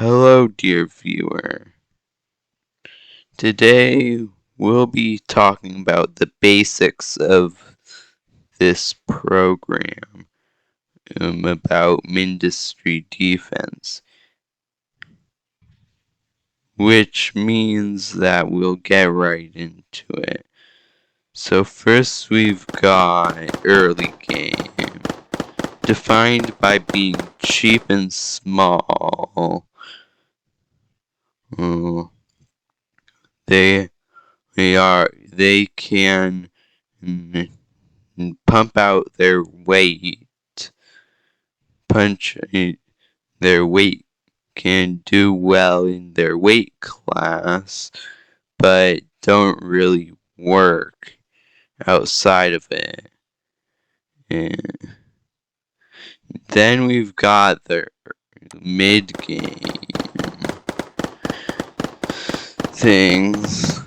Hello, dear viewer. Today we'll be talking about the basics of this program about Ministry Defense, which means that we'll get right into it. So first we've got early game, defined by being cheap and small. They can pump out their weight, punch their weight, can do well in their weight class, but don't really work outside of it. And then we've got the mid-game things.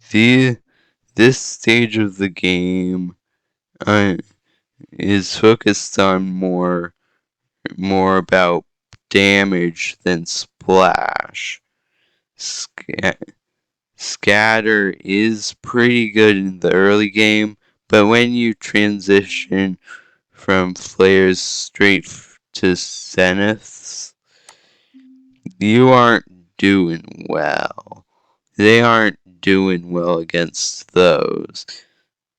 This stage of the game is focused on more about damage than splash. Scatter is pretty good in the early game, but when you transition from flares straight to zeniths, you aren't doing well. They aren't doing well against those.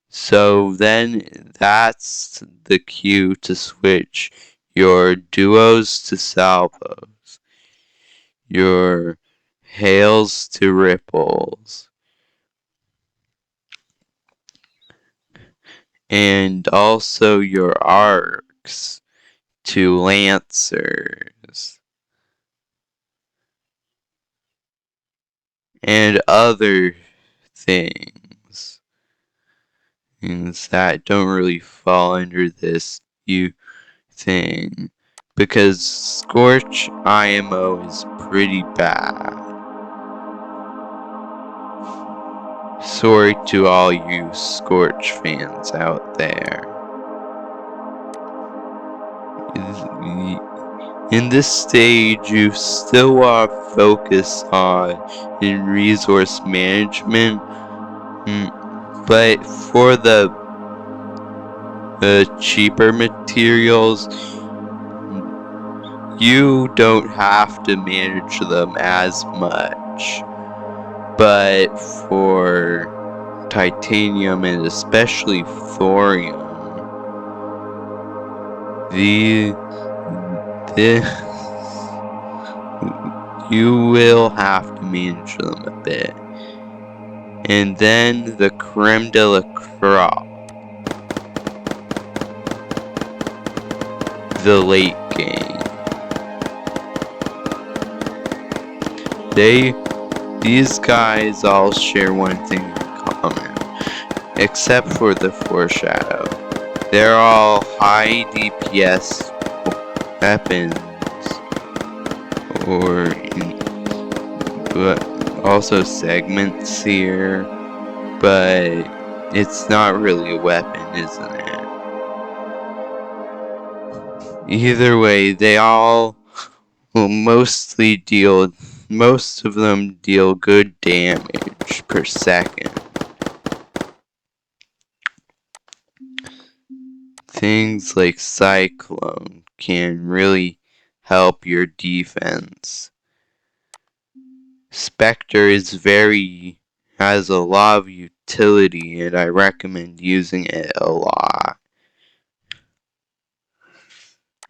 So then that's the cue to switch your duos to salvos, your hails to ripples, and also your arcs to lancers, and other things that don't really fall under this thing, because Scorch IMO is pretty bad. Sorry to all you Scorch fans out there. In this stage, you still want to focus on resource management, but for the cheaper materials, you don't have to manage them as much. But for titanium and especially thorium, you will have to manage them a bit. And then the creme de la crop, the late game. These guys all share one thing in common, except for the foreshadow. They're all high DPS weapons, but also segment seer, but it's not really a weapon, isn't it? Either way, they all will most of them deal good damage per second. Things like Cyclone can really help your defense. Spectre has a lot of utility, and I recommend using it a lot.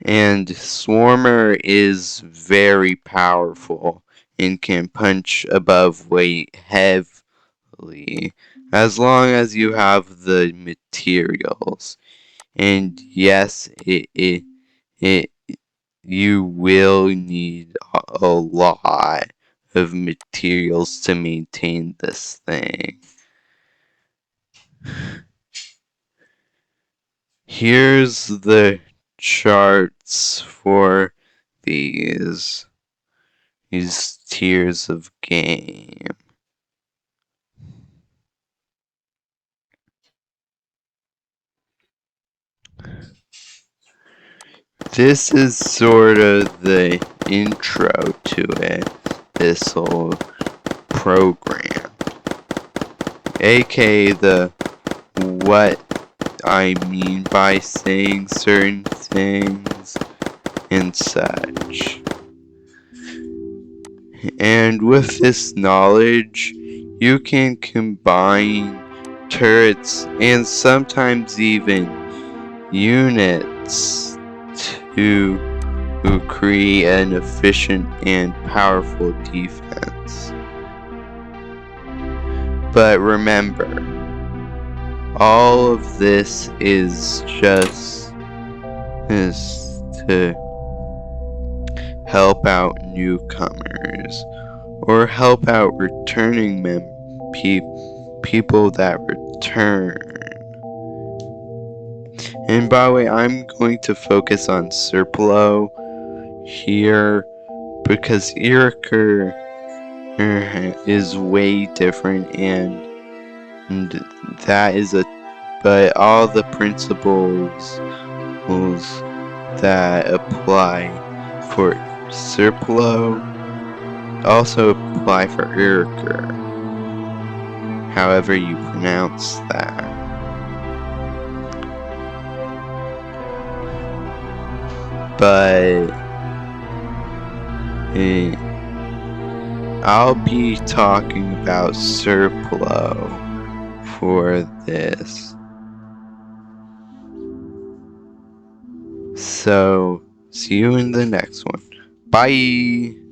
And Swarmer is very powerful and can punch above weight heavily, as long as you have the materials. And yes, you will need a lot of materials to maintain this thing. Here's the charts for these tiers of game. this is sort of the intro to it, this whole program. AKA the what I mean by saying certain things and such. And with this knowledge, you can combine turrets and sometimes even units to create an efficient and powerful defense. But remember, all of this is just to help out newcomers or help out returning people that return. And by the way, I'm going to focus on Serplo here because Iraker is way different, and that is but all the principles that apply for Serplo also apply for Iraker, however you pronounce that. But I'll be talking about Serplo for this. So, see you in the next one. Bye!